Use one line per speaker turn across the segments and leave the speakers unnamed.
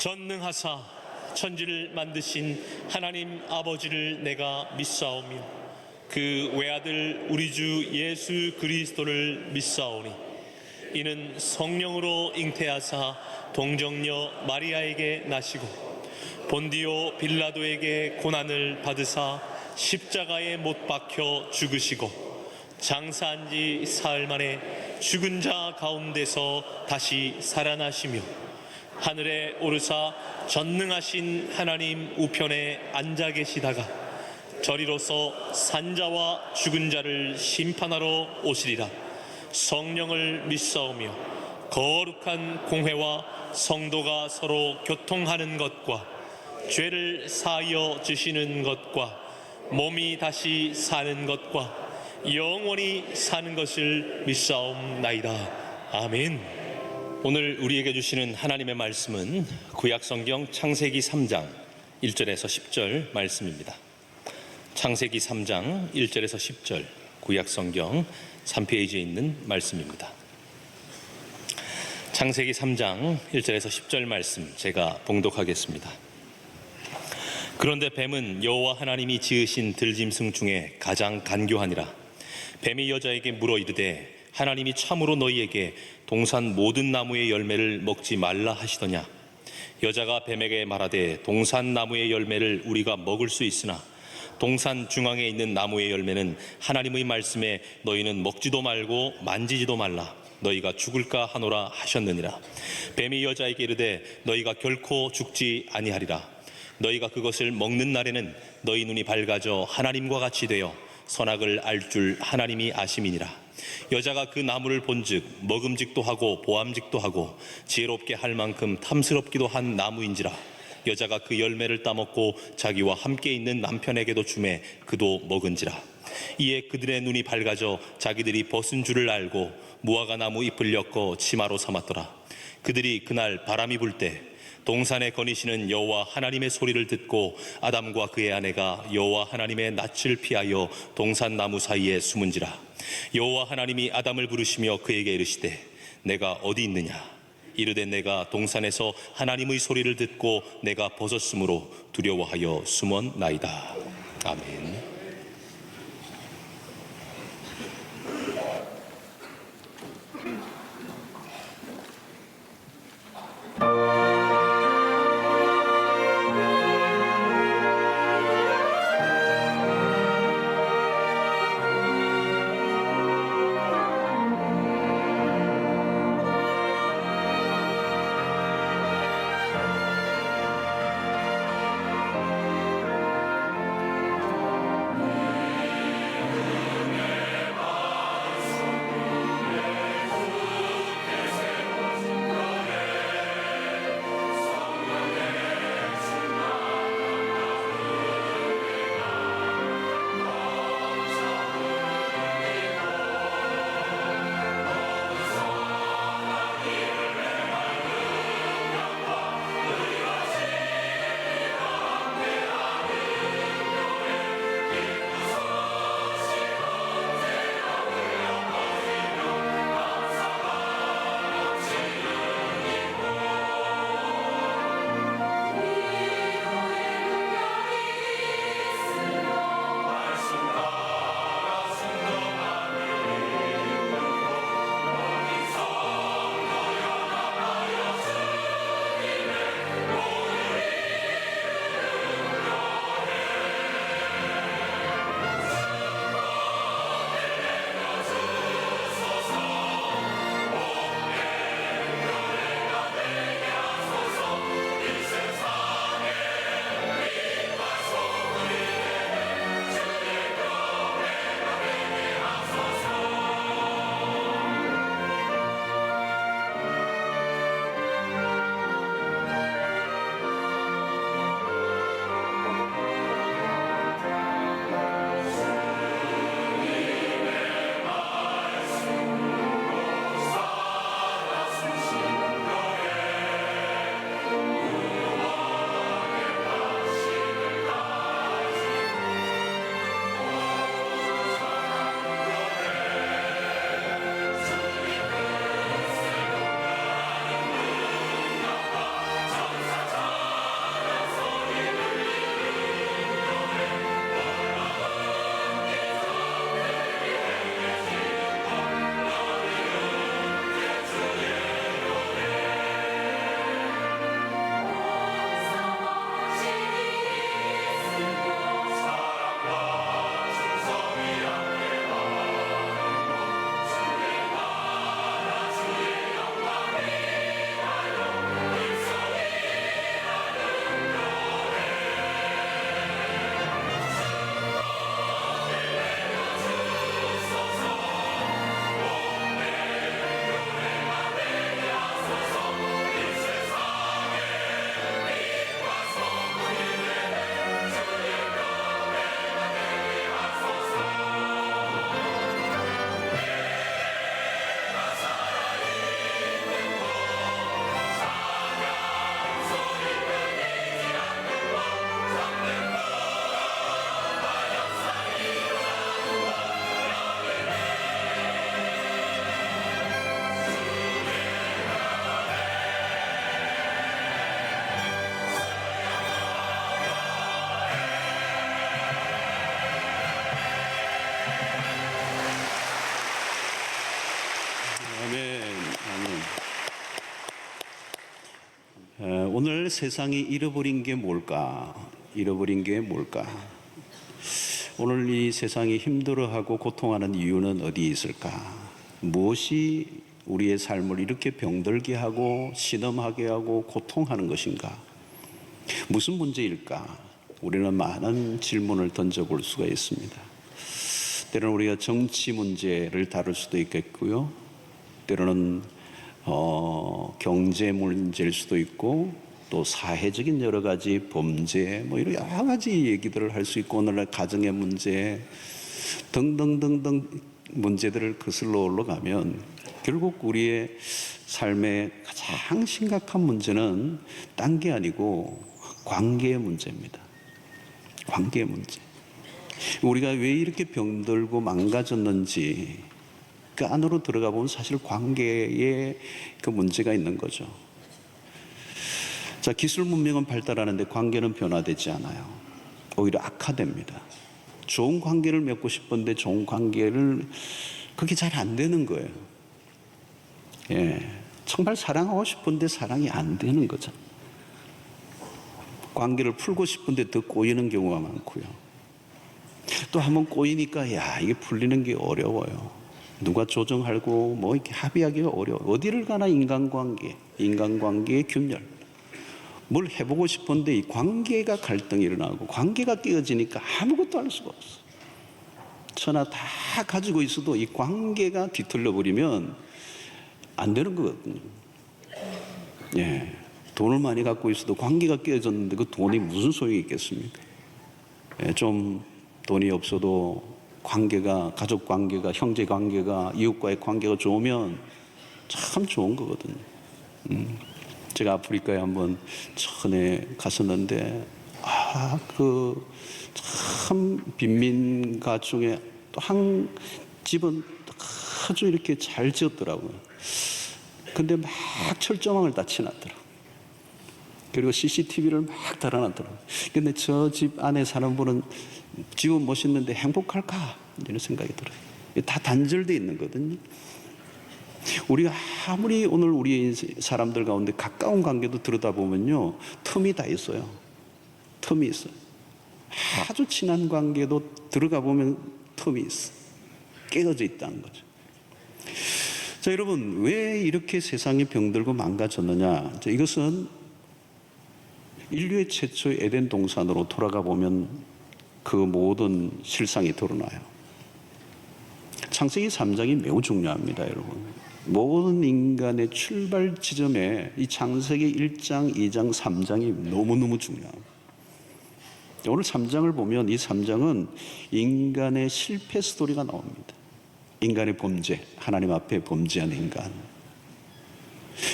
전능하사 천지를 만드신 하나님 아버지를 내가 믿사오며 그 외아들 우리 주 예수 그리스도를 믿사오니 이는 성령으로 잉태하사 동정녀 마리아에게 나시고 본디오 빌라도에게 고난을 받으사 십자가에 못 박혀 죽으시고 장사한 지 사흘 만에 죽은 자 가운데서 다시 살아나시며 하늘에 오르사 전능하신 하나님 우편에 앉아 계시다가 저리로서 산자와 죽은 자를 심판하러 오시리라. 성령을 믿사오며 거룩한 공회와 성도가 서로 교통하는 것과 죄를 사하여 주시는 것과 몸이 다시 사는 것과 영원히 사는 것을 믿사옵나이다. 아멘. 오늘 우리에게 주시는 하나님의 말씀은 구약성경 창세기 3장 1절에서 10절 말씀입니다. 창세기 3장 1절에서 10절 구약성경 3페이지에 있는 말씀입니다. 창세기 3장 1절에서 10절 말씀 제가 봉독하겠습니다. 그런데 뱀은 여호와 하나님이 지으신 들짐승 중에 가장 간교하니라. 뱀이 여자에게 물어 이르되 하나님이 참으로 너희에게 동산 모든 나무의 열매를 먹지 말라 하시더냐. 여자가 뱀에게 말하되 동산 나무의 열매를 우리가 먹을 수 있으나 동산 중앙에 있는 나무의 열매는 하나님의 말씀에 너희는 먹지도 말고 만지지도 말라. 너희가 죽을까 하노라 하셨느니라. 뱀이 여자에게 이르되 너희가 결코 죽지 아니하리라. 너희가 그것을 먹는 날에는 너희 눈이 밝아져 하나님과 같이 되어 선악을 알 줄 하나님이 아심이니라. 여자가 그 나무를 본즉 먹음직도 하고 보암직도 하고 지혜롭게 할 만큼 탐스럽기도 한 나무인지라. 여자가 그 열매를 따먹고 자기와 함께 있는 남편에게도 주매 그도 먹은지라. 이에 그들의 눈이 밝아져 자기들이 벗은 줄을 알고 무화과 나무 잎을 엮어 치마로 삼았더라. 그들이 그날 바람이 불 때 동산에 거니시는 여호와 하나님의 소리를 듣고 아담과 그의 아내가 여호와 하나님의 낯을 피하여 동산 나무 사이에 숨은지라. 여호와 하나님이 아담을 부르시며 그에게 이르시되 내가 어디 있느냐. 이르되 내가 동산에서 하나님의 소리를 듣고 내가 벗었으므로 두려워하여 숨었나이다. 아멘.
세상이 잃어버린 게 뭘까? 잃어버린 게 뭘까? 오늘 이 세상이 힘들어하고 고통하는 이유는 어디에 있을까? 무엇이 우리의 삶을 이렇게 병들게 하고 신음하게 하고 고통하는 것인가? 무슨 문제일까? 우리는 많은 질문을 던져볼 수가 있습니다. 때로는 우리가 정치 문제를 다룰 수도 있겠고요. 때로는 경제 문제일 수도 있고, 또 사회적인 여러 가지 범죄, 이런 여러 가지 얘기들을 할 수 있고, 오늘날 가정의 문제 등등등등 문제들을 거슬러 올라가면 결국 우리의 삶의 가장 심각한 문제는 딴 게 아니고 관계의 문제입니다. 관계의 문제. 우리가 왜 이렇게 병들고 망가졌는지 그 안으로 들어가 보면 사실 관계에 그 문제가 있는 거죠. 자, 기술 문명은 발달하는데 관계는 변화되지 않아요. 오히려 악화됩니다. 좋은 관계를 맺고 싶은데 좋은 관계를 그게 잘 안 되는 거예요. 예, 정말 사랑하고 싶은데 사랑이 안 되는 거죠. 관계를 풀고 싶은데 더 꼬이는 경우가 많고요. 또 한번 꼬이니까 이게 풀리는 게 어려워요. 누가 조정하고 이렇게 합의하기가 어려워. 어디를 가나 인간관계의 균열. 뭘 해보고 싶은데 이 관계가 갈등이 일어나고 관계가 깨어지니까 아무것도 할 수가 없어. 천하 다 가지고 있어도 이 관계가 뒤틀려 버리면 안 되는 거거든요. 예, 돈을 많이 갖고 있어도 관계가 깨어졌는데 그 돈이 무슨 소용이 있겠습니까? 예, 좀 돈이 없어도 관계가, 가족 관계가, 형제 관계가, 이웃과의 관계가 좋으면 참 좋은 거거든요. 제가 아프리카에 한번 전에 갔었는데, 참 빈민가 중에 또 한 집은 아주 이렇게 잘 지었더라고요. 근데 막 철조망을 다 치놨더라고요. 그리고 CCTV를 막 달아놨더라고요. 근데 저 집 안에 사는 분은 집은 멋있는데 행복할까? 이런 생각이 들어요. 다 단절되어 있는 거거든요. 우리가 아무리 오늘 우리 사람들 가운데 가까운 관계도 들여다보면요, 틈이 다 있어요. 틈이 있어요. 아주 친한 관계도 들어가 보면 틈이 있어. 깨어져 있다는 거죠. 자, 여러분, 왜 이렇게 세상이 병들고 망가졌느냐? 이것은 인류의 최초의 에덴 동산으로 돌아가 보면 그 모든 실상이 드러나요. 창세기 3장이 매우 중요합니다, 여러분. 모든 인간의 출발 지점에 이 창세기 1장, 2장, 3장이 너무너무 중요합니다. 오늘 3장을 보면 이 3장은 인간의 실패 스토리가 나옵니다. 인간의 범죄, 하나님 앞에 범죄한 인간.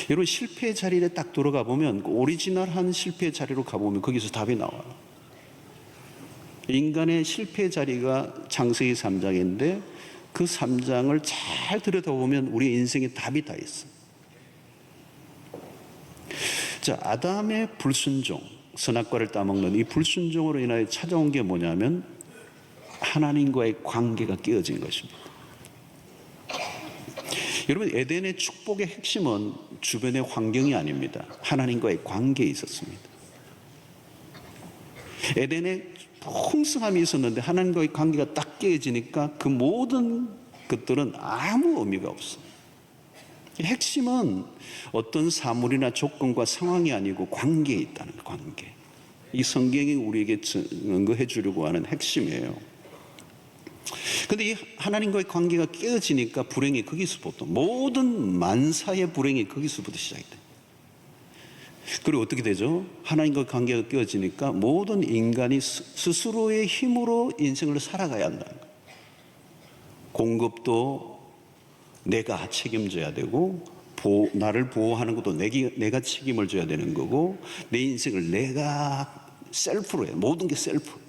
여러분, 실패의 자리에 딱 들어가 보면, 오리지널한 실패의 자리로 가보면 거기서 답이 나와요. 인간의 실패의 자리가 창세기 3장인데 그 3장을 잘 들여다보면 우리 인생의 답이 다 있어요. 자, 아담의 불순종, 선악과를 따먹는 이 불순종으로 인하여 찾아온 게 뭐냐면 하나님과의 관계가 깨어진 것입니다. 여러분, 에덴의 축복의 핵심은 주변의 환경이 아닙니다. 하나님과의 관계에 있었습니다. 에덴에 풍성함이 있었는데 하나님과의 관계가 딱 깨어지니까 그 모든 것들은 아무 의미가 없어요. 핵심은 어떤 사물이나 조건과 상황이 아니고 관계에 있다는 거예요. 관계. 이 성경이 우리에게 증거해 주려고 하는 핵심이에요. 근데 이 하나님과의 관계가 깨어지니까 불행이 거기서부터, 모든 만사의 불행이 거기서부터 시작이 돼요. 그리고 어떻게 되죠? 하나님과 관계가 깨어지니까 모든 인간이 스스로의 힘으로 인생을 살아가야 한다는 거예요. 공급도 내가 책임져야 되고, 나를 보호하는 것도 내가 책임을 져야 되는 거고, 내 인생을 내가 셀프로 해요. 모든 게 셀프.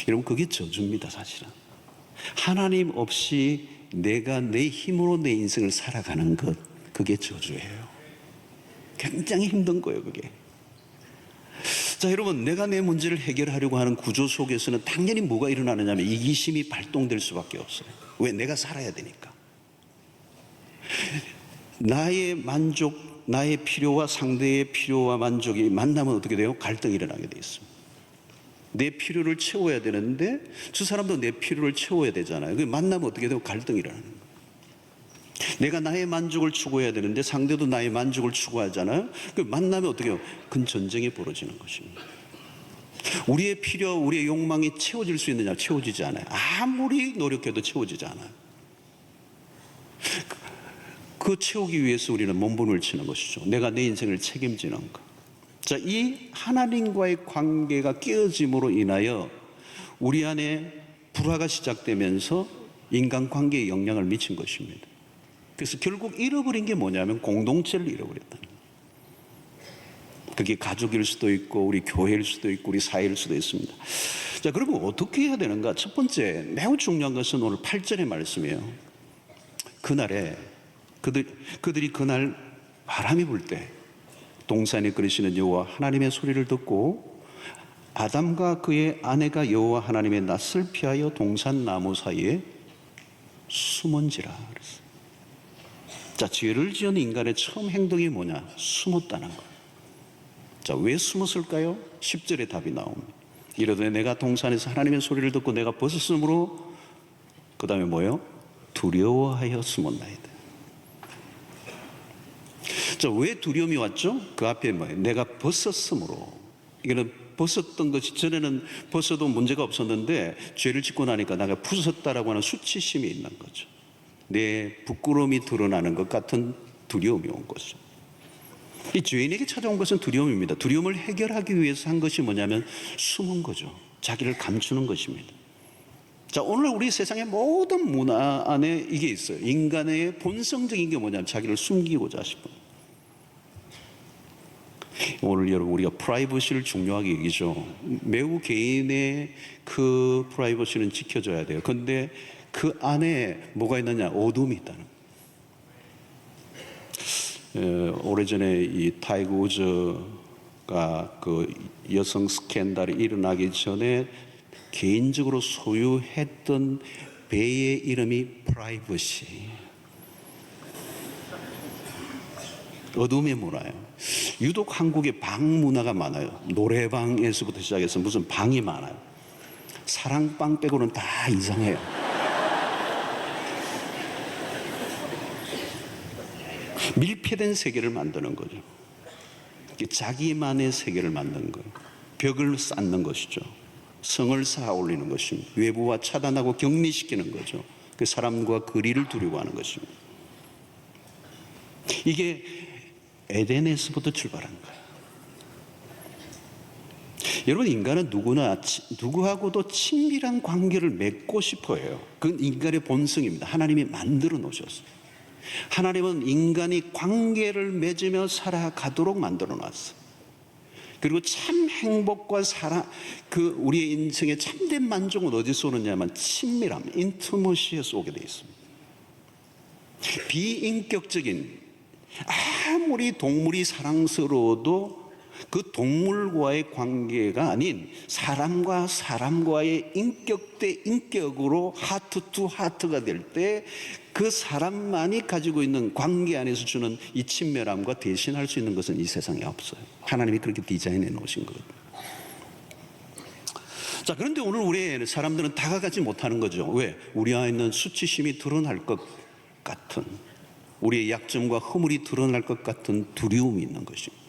여러분, 그게 저주입니다, 사실은. 하나님 없이 내가 내 힘으로 내 인생을 살아가는 것, 그게 저주예요. 굉장히 힘든 거예요, 그게. 자, 여러분, 내가 내 문제를 해결하려고 하는 구조 속에서는 당연히 뭐가 일어나느냐면 이기심이 발동될 수밖에 없어요. 왜? 내가 살아야 되니까. 나의 만족, 나의 필요와 상대의 필요와 만족이 만나면 어떻게 돼요? 갈등이 일어나게 돼 있습니다. 내 필요를 채워야 되는데 저 사람도 내 필요를 채워야 되잖아요. 그 만나면 어떻게 돼요? 갈등이 일어나는 거예요. 내가 나의 만족을 추구해야 되는데 상대도 나의 만족을 추구하잖아요. 그 만나면 어떻게 해요? 큰 전쟁이 벌어지는 것입니다. 우리의 필요, 우리의 욕망이 채워질 수 있느냐? 채워지지 않아요. 아무리 노력해도 채워지지 않아요. 그 채우기 위해서 우리는 몸부림을 치는 것이죠. 내가 내 인생을 책임지는 것. 자, 이 하나님과의 관계가 깨어짐으로 인하여 우리 안에 불화가 시작되면서 인간관계에 영향을 미친 것입니다. 그래서 결국 잃어버린 게 뭐냐면 공동체를 잃어버렸다는 거예요. 그게 가족일 수도 있고 우리 교회일 수도 있고 우리 사회일 수도 있습니다. 자, 그러면 어떻게 해야 되는가? 첫 번째 매우 중요한 것은 오늘 8절의 말씀이에요. 그날에 그들이 그날 바람이 불 때 동산에 그리시는 여호와 하나님의 소리를 듣고 아담과 그의 아내가 여호와 하나님의 낯을 피하여 동산 나무 사이에 숨은지라 그랬어요. 자, 죄를 지은 인간의 처음 행동이 뭐냐? 숨었다는 거예요. 자, 왜 숨었을까요? 10절에 답이 나옵니다. 이러되 내가 동산에서 하나님의 소리를 듣고 내가 벗었으므로 그 다음에 뭐예요? 두려워하여 숨었나이다. 자, 왜 두려움이 왔죠? 그 앞에 뭐예요? 내가 벗었으므로. 이거는 벗었던 것이 전에는 벗어도 문제가 없었는데 죄를 짓고 나니까 내가 부쉈다라고 하는 수치심이 있는 거죠. 내 부끄러움이 드러나는 것 같은 두려움이 온 거죠. 이 죄인에게 찾아온 것은 두려움입니다. 두려움을 해결하기 위해서 한 것이 뭐냐면 숨은 거죠. 자기를 감추는 것입니다. 자, 오늘 우리 세상의 모든 문화 안에 이게 있어요. 인간의 본성적인 게 뭐냐면 자기를 숨기고자 싶은. 오늘 여러분 우리가 프라이버시를 중요하게 여기죠. 매우 개인의 그 프라이버시는 지켜줘야 돼요. 그런데 그 안에 뭐가 있느냐? 어둠이 있다는 거예요. 오래전에 이 타이거 우즈가 그 여성 스캔들이 일어나기 전에 개인적으로 소유했던 배의 이름이 프라이버시. 어둠의 문화예요. 유독 한국에 방 문화가 많아요. 노래방에서부터 시작해서 무슨 방이 많아요. 사랑방 빼고는 다 이상해요. 밀폐된 세계를 만드는 거죠. 자기만의 세계를 만드는 거예요. 벽을 쌓는 것이죠. 성을 쌓아 올리는 것입니다. 외부와 차단하고 격리시키는 거죠. 그 사람과 거리를 두려고 하는 것입니다. 이게 에덴에서부터 출발한 거예요. 여러분, 인간은 누구하고도 친밀한 관계를 맺고 싶어 해요. 그건 인간의 본성입니다. 하나님이 만들어 놓으셨어요. 하나님은 인간이 관계를 맺으며 살아가도록 만들어 놨어요. 그리고 참 행복과 우리의 인생의 참된 만족은 어디서 오느냐면 친밀함, 인티머시에서 오게 되어 있습니다. 비인격적인, 아무리 동물이 사랑스러워도 그 동물과의 관계가 아닌 사람과 사람과의 인격 대 인격으로 하트 투 하트가 될 때 그 사람만이 가지고 있는 관계 안에서 주는 이 친밀함과 대신할 수 있는 것은 이 세상에 없어요. 하나님이 그렇게 디자인해 놓으신 거거든요. 자, 그런데 오늘 우리 사람들은 다가가지 못하는 거죠. 왜? 우리 안에 있는 수치심이 드러날 것 같은, 우리의 약점과 허물이 드러날 것 같은 두려움이 있는 것입니다.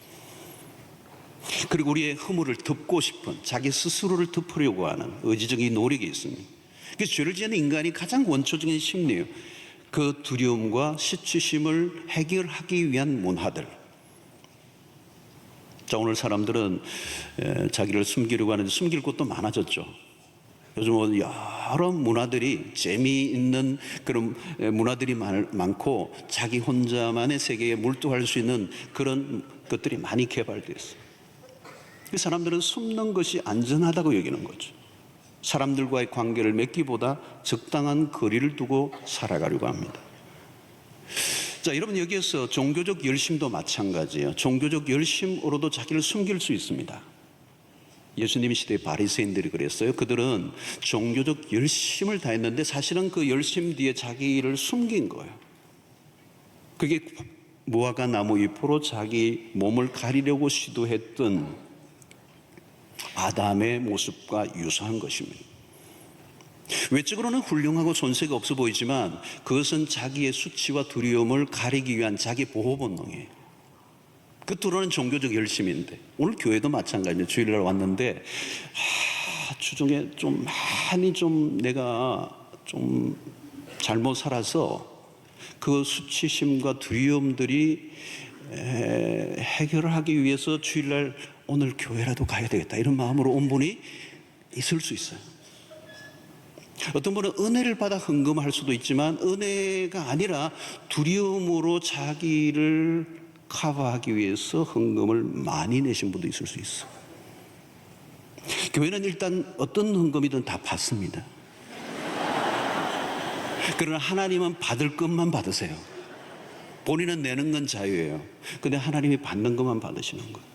그리고 우리의 허물을 덮고 싶은, 자기 스스로를 덮으려고 하는 의지적인 노력이 있습니다. 그래서 죄를 지은 인간이 가장 원초적인 심리예요. 그 두려움과 수치심을 해결하기 위한 문화들. 자, 오늘 사람들은 자기를 숨기려고 하는데 숨길 곳도 많아졌죠. 요즘은 여러 문화들이, 재미있는 그런 문화들이 많고 자기 혼자만의 세계에 몰두할 수 있는 그런 것들이 많이 개발되어 있어요. 그 사람들은 숨는 것이 안전하다고 여기는 거죠. 사람들과의 관계를 맺기보다 적당한 거리를 두고 살아가려고 합니다. 자, 여러분, 여기에서 종교적 열심도 마찬가지예요. 종교적 열심으로도 자기를 숨길 수 있습니다. 예수님 시대의 바리새인들이 그랬어요. 그들은 종교적 열심을 다했는데 사실은 그 열심 뒤에 자기를 숨긴 거예요. 그게 무화과 나무 잎으로 자기 몸을 가리려고 시도했던 아담의 모습과 유사한 것입니다. 외적으로는 훌륭하고 손색이 없어 보이지만 그것은 자기의 수치와 두려움을 가리기 위한 자기 보호 본능이에요. 겉으로는 종교적 열심인데, 오늘 교회도 마찬가지예요. 주일날 왔는데 주중에 좀 많이 내가 잘못 살아서 그 수치심과 두려움들이 해결을 하기 위해서 주일날 오늘 교회라도 가야 되겠다 이런 마음으로 온 분이 있을 수 있어요. 어떤 분은 은혜를 받아 헌금할 수도 있지만 은혜가 아니라 두려움으로 자기를 커버하기 위해서 헌금을 많이 내신 분도 있을 수 있어. 교회는 일단 어떤 헌금이든 다 받습니다. 그러나 하나님은 받을 것만 받으세요. 본인은 내는 건 자유예요. 근데 하나님이 받는 것만 받으시는 거예요.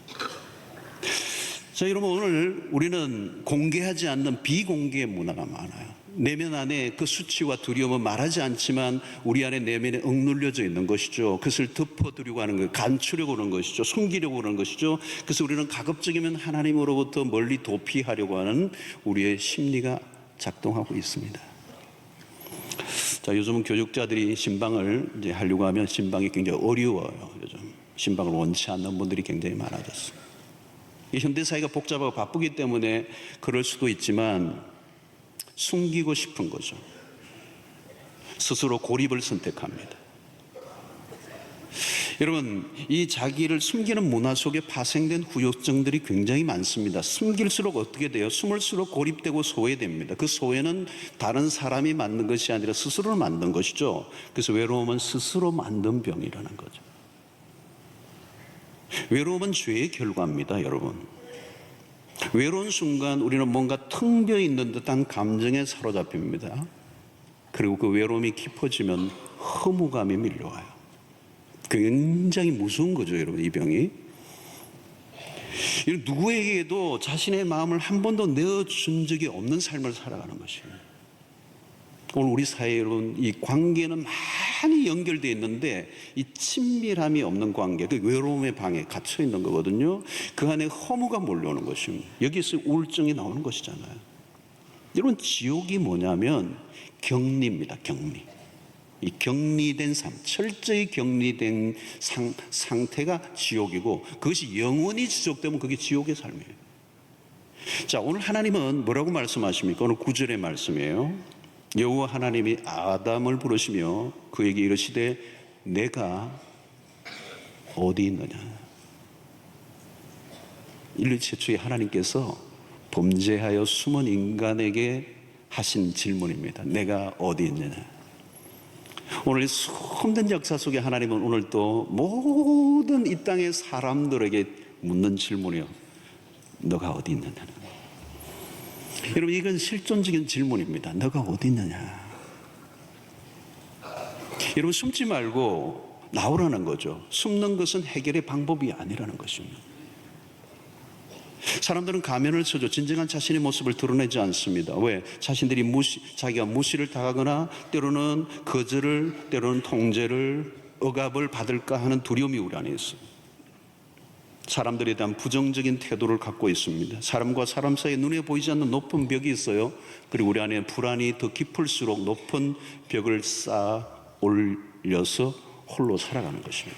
자, 여러분, 오늘 우리는 공개하지 않는 비공개의 문화가 많아요. 내면 안에 그 수치와 두려움은 말하지 않지만 우리 안에 내면에 억눌려져 있는 것이죠. 그것을 덮어두려고 하는 거예요. 감추려고 하는 것이죠. 숨기려고 하는 것이죠. 그래서 우리는 가급적이면 하나님으로부터 멀리 도피하려고 하는 우리의 심리가 작동하고 있습니다. 자, 요즘은 교육자들이 신방을 이제 하려고 하면 신방이 굉장히 어려워요. 요즘 신방을 원치 않는 분들이 굉장히 많아졌어요. 이 현대사회가 복잡하고 바쁘기 때문에 그럴 수도 있지만 숨기고 싶은 거죠. 스스로 고립을 선택합니다. 여러분, 이 자기를 숨기는 문화 속에 파생된 후유증들이 굉장히 많습니다. 숨길수록 어떻게 돼요? 숨을수록 고립되고 소외됩니다. 그 소외는 다른 사람이 만든 것이 아니라 스스로를 만든 것이죠. 그래서 외로움은 스스로 만든 병이라는 거죠. 외로움은 죄의 결과입니다, 여러분. 외로운 순간 우리는 뭔가 텅 비어 있는 듯한 감정에 사로잡힙니다. 그리고 그 외로움이 깊어지면 허무감이 밀려와요. 굉장히 무서운 거죠, 여러분, 이 병이. 누구에게도 자신의 마음을 한 번도 내어준 적이 없는 삶을 살아가는 것입니다. 오늘 우리 사회에 여러분, 이 관계는 많이 연결되어 있는데 이 친밀함이 없는 관계, 그 외로움의 방에 갇혀 있는 거거든요. 그 안에 허무가 몰려오는 것입니다. 여기서 우울증이 나오는 것이잖아요. 여러분, 지옥이 뭐냐면 격리입니다. 격리. 이 격리된 삶, 철저히 격리된 상태가 지옥이고 그것이 영원히 지속되면 그게 지옥의 삶이에요. 자, 오늘 하나님은 뭐라고 말씀하십니까? 오늘 9절의 말씀이에요. 여호와 하나님이 아담을 부르시며 그에게 이르시되 내가 어디 있느냐. 인류 최초의 하나님께서 범죄하여 숨은 인간에게 하신 질문입니다. 내가 어디 있느냐. 오늘 수많은 역사 속에 하나님은 오늘 또 모든 이 땅의 사람들에게 묻는 질문이요. 너가 어디 있느냐. 여러분, 이건 실존적인 질문입니다. 너가 어디 있느냐. 여러분, 숨지 말고 나오라는 거죠. 숨는 것은 해결의 방법이 아니라는 것입니다. 사람들은 가면을 쳐줘 진정한 자신의 모습을 드러내지 않습니다. 왜? 자신들이 자기가 무시를 당하거나 때로는 거절을, 때로는 통제를, 억압을 받을까 하는 두려움이 우리 안에 있어요. 사람들에 대한 부정적인 태도를 갖고 있습니다. 사람과 사람 사이에 눈에 보이지 않는 높은 벽이 있어요. 그리고 우리 안에 불안이 더 깊을수록 높은 벽을 쌓아 올려서 홀로 살아가는 것입니다.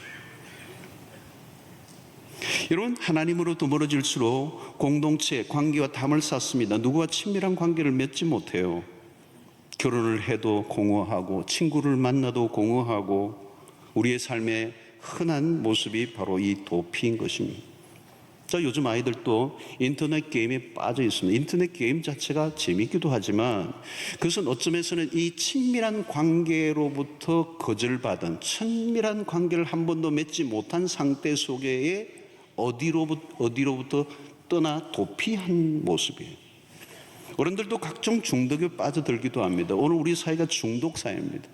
여러분, 하나님으로부터 멀어질수록 공동체, 관계와 담을 쌓습니다. 누구와 친밀한 관계를 맺지 못해요. 결혼을 해도 공허하고 친구를 만나도 공허하고 우리의 삶의 흔한 모습이 바로 이 도피인 것입니다. 자, 요즘 아이들도 인터넷 게임에 빠져 있습니다. 인터넷 게임 자체가 재밌기도 하지만 그것은 어쩌면서는 이 친밀한 관계로부터 거절받은 친밀한 관계를 한 번도 맺지 못한 상태 속에 어디로부터 떠나 도피한 모습이에요. 어른들도 각종 중독에 빠져들기도 합니다. 오늘 우리 사회가 중독 사회입니다.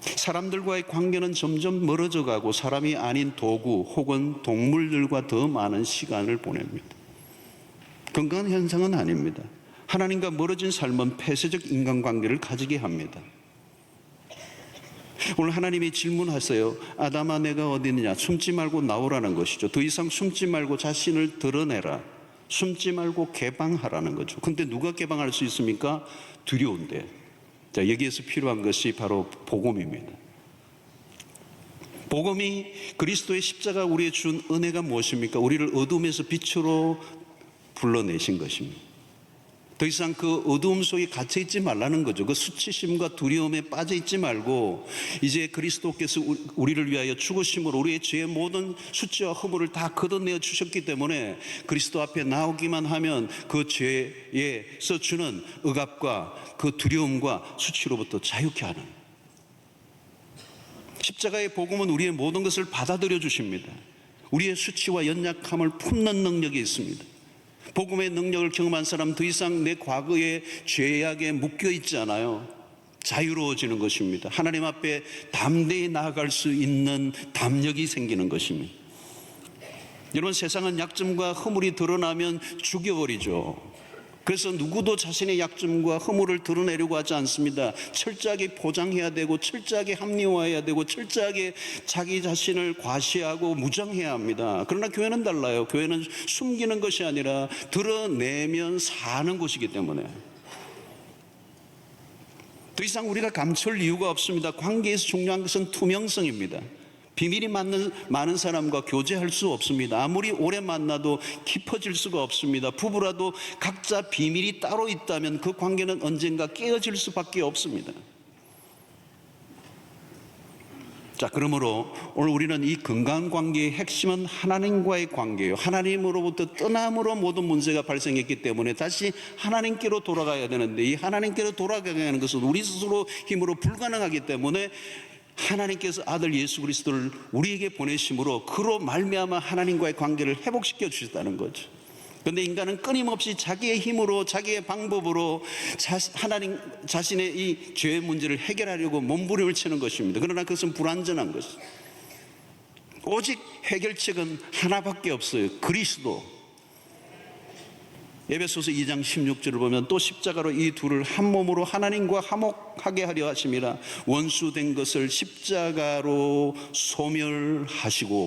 사람들과의 관계는 점점 멀어져 가고 사람이 아닌 도구 혹은 동물들과 더 많은 시간을 보냅니다. 건강한 현상은 아닙니다. 하나님과 멀어진 삶은 폐쇄적 인간관계를 가지게 합니다. 오늘 하나님이 질문하세요. 아담아, 내가 어디 있느냐? 숨지 말고 나오라는 것이죠. 더 이상 숨지 말고 자신을 드러내라. 숨지 말고 개방하라는 거죠. 근데 누가 개방할 수 있습니까? 두려운데. 자, 여기에서 필요한 것이 바로 복음입니다. 복음이, 그리스도의 십자가 우리에 준 은혜가 무엇입니까? 우리를 어둠에서 빛으로 불러내신 것입니다. 더 이상 그 어두움 속에 갇혀 있지 말라는 거죠. 그 수치심과 두려움에 빠져 있지 말고 이제 그리스도께서 우리를 위하여 죽으심으로 우리의 죄의 모든 수치와 허물을 다 걷어내어 주셨기 때문에 그리스도 앞에 나오기만 하면 그 죄에서 주는 억압과 그 두려움과 수치로부터 자유케 하는, 십자가의 복음은 우리의 모든 것을 받아들여 주십니다. 우리의 수치와 연약함을 품는 능력이 있습니다. 복음의 능력을 경험한 사람 더 이상 내 과거의 죄악에 묶여 있지 않아요. 자유로워지는 것입니다. 하나님 앞에 담대히 나아갈 수 있는 담력이 생기는 것입니다. 여러분, 세상은 약점과 허물이 드러나면 죽여버리죠. 그래서 누구도 자신의 약점과 허물을 드러내려고 하지 않습니다. 철저하게 포장해야 되고 철저하게 합리화해야 되고 철저하게 자기 자신을 과시하고 무장해야 합니다. 그러나 교회는 달라요. 교회는 숨기는 것이 아니라 드러내면 사는 곳이기 때문에 더 이상 우리가 감출 이유가 없습니다. 관계에서 중요한 것은 투명성입니다. 비밀이 많은 사람과 교제할 수 없습니다. 아무리 오래 만나도 깊어질 수가 없습니다. 부부라도 각자 비밀이 따로 있다면 그 관계는 언젠가 깨어질 수밖에 없습니다. 자, 그러므로 오늘 우리는 이 건강한 관계의 핵심은 하나님과의 관계예요. 하나님으로부터 떠남으로 모든 문제가 발생했기 때문에 다시 하나님께로 돌아가야 되는데, 이 하나님께로 돌아가게 하는 것은 우리 스스로 힘으로 불가능하기 때문에 하나님께서 아들 예수 그리스도를 우리에게 보내심으로 그로 말미암아 하나님과의 관계를 회복시켜 주셨다는 거죠. 그런데 인간은 끊임없이 자기의 힘으로 자기의 방법으로 하나님 자신의 이 죄의 문제를 해결하려고 몸부림을 치는 것입니다. 그러나 그것은 불완전한 것입니다. 오직 해결책은 하나밖에 없어요. 그리스도. 에베소서 2장 16절을 보면 또 십자가로 이 둘을 한 몸으로 하나님과 화목하게 하려 하심이라 원수된 것을 십자가로 소멸하시고.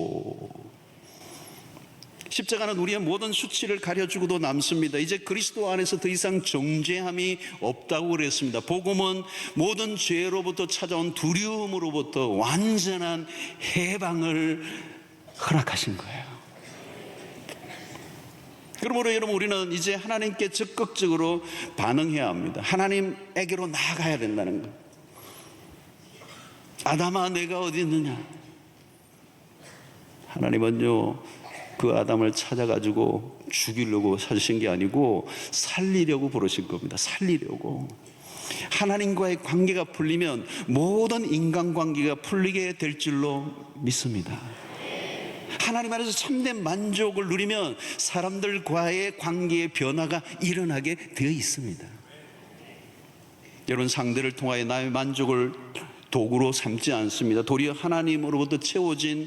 십자가는 우리의 모든 수치를 가려주고도 남습니다. 이제 그리스도 안에서 더 이상 정죄함이 없다고 그랬습니다. 복음은 모든 죄로부터 찾아온 두려움으로부터 완전한 해방을 허락하신 거예요. 그러므로 여러분, 우리는 이제 하나님께 적극적으로 반응해야 합니다. 하나님에게로 나아가야 된다는 것. 아담아, 내가 어디 있느냐? 하나님은요, 그 아담을 찾아가지고 죽이려고 찾으신 게 아니고 살리려고 부르신 겁니다. 살리려고. 하나님과의 관계가 풀리면 모든 인간관계가 풀리게 될 줄로 믿습니다. 하나님 안에서 참된 만족을 누리면 사람들과의 관계의 변화가 일어나게 되어 있습니다. 여러분, 상대를 통하여 나의 만족을 도구로 삼지 않습니다. 도리어 하나님으로부터 채워진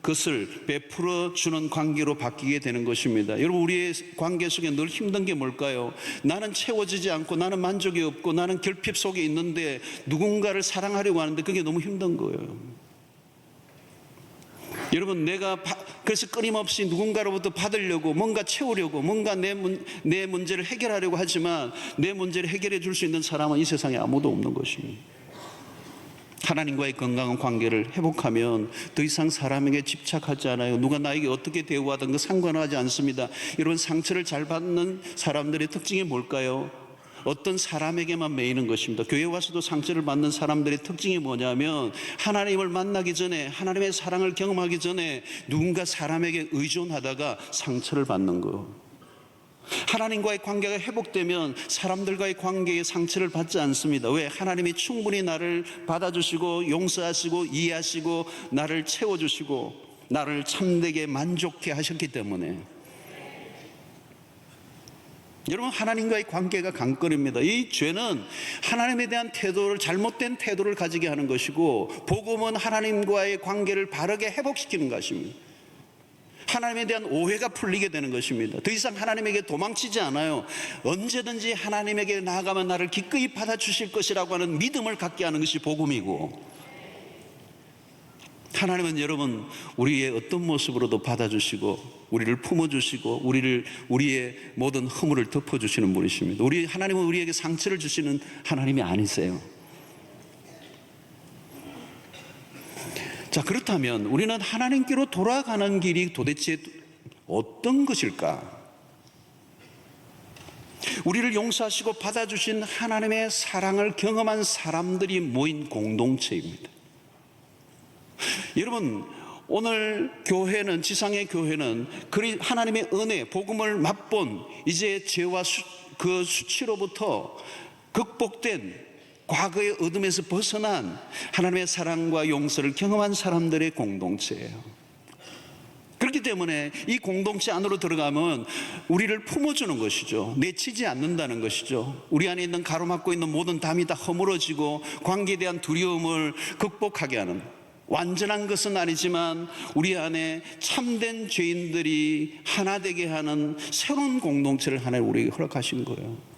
그것을 베풀어 주는 관계로 바뀌게 되는 것입니다. 여러분, 우리의 관계 속에 늘 힘든 게 뭘까요? 나는 채워지지 않고 나는 만족이 없고 나는 결핍 속에 있는데 누군가를 사랑하려고 하는데 그게 너무 힘든 거예요. 여러분, 그래서 끊임없이 누군가로부터 받으려고 뭔가 채우려고 뭔가 내 문제를 해결하려고 하지만 내 문제를 해결해 줄 수 있는 사람은 이 세상에 아무도 없는 것입니다. 하나님과의 건강한 관계를 회복하면 더 이상 사람에게 집착하지 않아요. 누가 나에게 어떻게 대우하든 그 상관하지 않습니다. 여러분, 상처를 잘 받는 사람들의 특징이 뭘까요? 어떤 사람에게만 매이는 것입니다. 교회 와서도 상처를 받는 사람들의 특징이 뭐냐면 하나님을 만나기 전에, 하나님의 사랑을 경험하기 전에 누군가 사람에게 의존하다가 상처를 받는 거. 하나님과의 관계가 회복되면 사람들과의 관계에 상처를 받지 않습니다. 왜? 하나님이 충분히 나를 받아주시고 용서하시고 이해하시고 나를 채워주시고 나를 참되게 만족해 하셨기 때문에. 여러분, 하나님과의 관계가 관건입니다. 이 죄는 하나님에 대한 잘못된 태도를 가지게 하는 것이고, 복음은 하나님과의 관계를 바르게 회복시키는 것입니다. 하나님에 대한 오해가 풀리게 되는 것입니다. 더 이상 하나님에게 도망치지 않아요. 언제든지 하나님에게 나아가면 나를 기꺼이 받아주실 것이라고 하는 믿음을 갖게 하는 것이 복음이고, 하나님은 여러분 우리의 어떤 모습으로도 받아주시고 우리를 품어주시고 우리의 모든 허물을 덮어주시는 분이십니다. 하나님은 우리에게 상처를 주시는 하나님이 아니세요. 자, 그렇다면 우리는 하나님께로 돌아가는 길이 도대체 어떤 것일까? 우리를 용서하시고 받아주신 하나님의 사랑을 경험한 사람들이 모인 공동체입니다. 여러분, 오늘 교회는, 지상의 교회는 하나님의 은혜, 복음을 맛본 이제 죄와 그 수치로부터 극복된 과거의 어둠에서 벗어난 하나님의 사랑과 용서를 경험한 사람들의 공동체예요. 그렇기 때문에 이 공동체 안으로 들어가면 우리를 품어주는 것이죠. 내치지 않는다는 것이죠. 우리 안에 있는 가로막고 있는 모든 담이 다 허물어지고 관계에 대한 두려움을 극복하게 하는, 완전한 것은 아니지만 우리 안에 참된 죄인들이 하나 되게 하는 새로운 공동체를 하나님 우리에게 허락하신 거예요.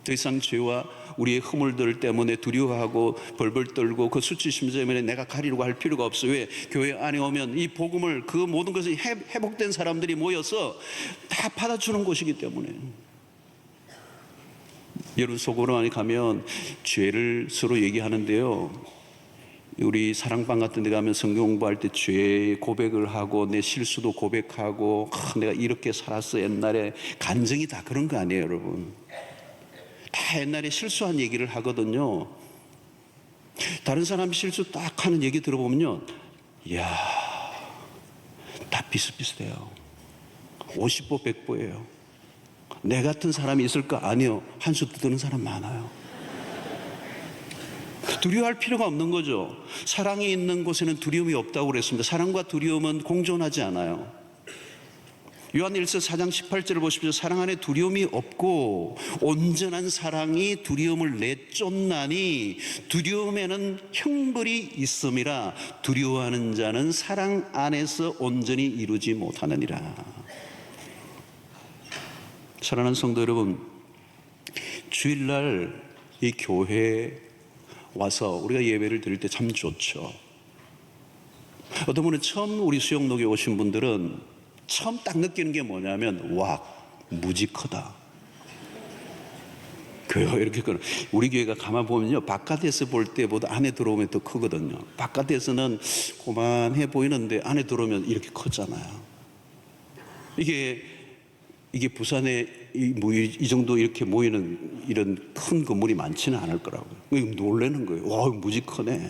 더 이상 죄와 우리의 허물들 때문에 두려워하고 벌벌 떨고 그 수치심 때문에 내가 가리려고 할 필요가 없어. 왜? 교회 안에 오면 이 복음을, 그 모든 것이 회복된 사람들이 모여서 다 받아주는 곳이기 때문에. 여러분, 소그룹안에 가면 죄를 서로 얘기하는데요, 우리 사랑방 같은 데 가면 성경 공부할 때 죄 고백을 하고 내 실수도 고백하고 내가 이렇게 살았어 옛날에, 간증이 다 그런 거 아니에요 여러분. 다 옛날에 실수한 얘기를 하거든요. 다른 사람 실수 딱 하는 얘기 들어보면요, 이야, 다 비슷비슷해요. 50보 100보예요. 내 같은 사람이 있을까? 아니요. 한 수 뜯는 사람 많아요. 두려워할 필요가 없는 거죠. 사랑이 있는 곳에는 두려움이 없다고 그랬습니다. 사랑과 두려움은 공존하지 않아요. 요한일서 4장 18절을 보십시오. 사랑 안에 두려움이 없고 온전한 사랑이 두려움을 내쫓나니 두려움에는 형벌이 있음이라 두려워하는 자는 사랑 안에서 온전히 이루지 못하느니라. 사랑하는 성도 여러분, 주일날 이 교회에 와서 우리가 예배를 드릴 때 참 좋죠. 어떤 분은 처음 우리 수영록에 오신 분들은 처음 딱 느끼는 게 뭐냐면, 와, 무지 크다. 교회가 이렇게 크나. 우리 교회가 가만 보면요, 바깥에서 볼 때보다 안에 들어오면 더 크거든요. 바깥에서는 고만해 보이는데 안에 들어오면 이렇게 크잖아요. 이게 부산에 이 정도 이렇게 모이는 이런 큰 건물이 많지는 않을 거라고요. 놀라는 거예요. 와, 무지 크네.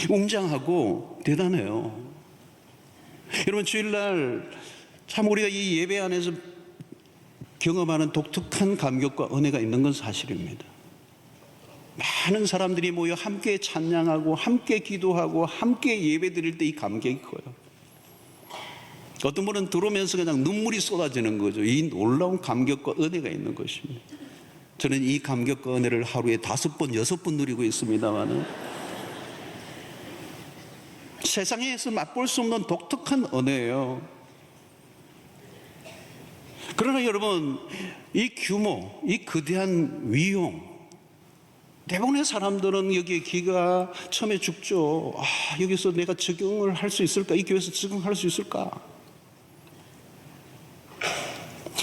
웅장하고 대단해요. 여러분, 주일날 참 우리가 이 예배 안에서 경험하는 독특한 감격과 은혜가 있는 건 사실입니다. 많은 사람들이 모여 함께 찬양하고 함께 기도하고 함께 예배 드릴 때 이 감격이 커요. 어떤 분은 들어오면서 그냥 눈물이 쏟아지는 거죠. 이 놀라운 감격과 은혜가 있는 것입니다. 저는 이 감격과 은혜를 하루에 5번, 6번 누리고 있습니다만은 세상에서 맛볼 수 없는 독특한 은혜예요. 그러나 여러분, 이 규모, 이 거대한 위용, 대부분의 사람들은 여기에 기가 처음에 죽죠. 여기서 내가 적응을 할 수 있을까? 이 교회에서 적응할 수 있을까?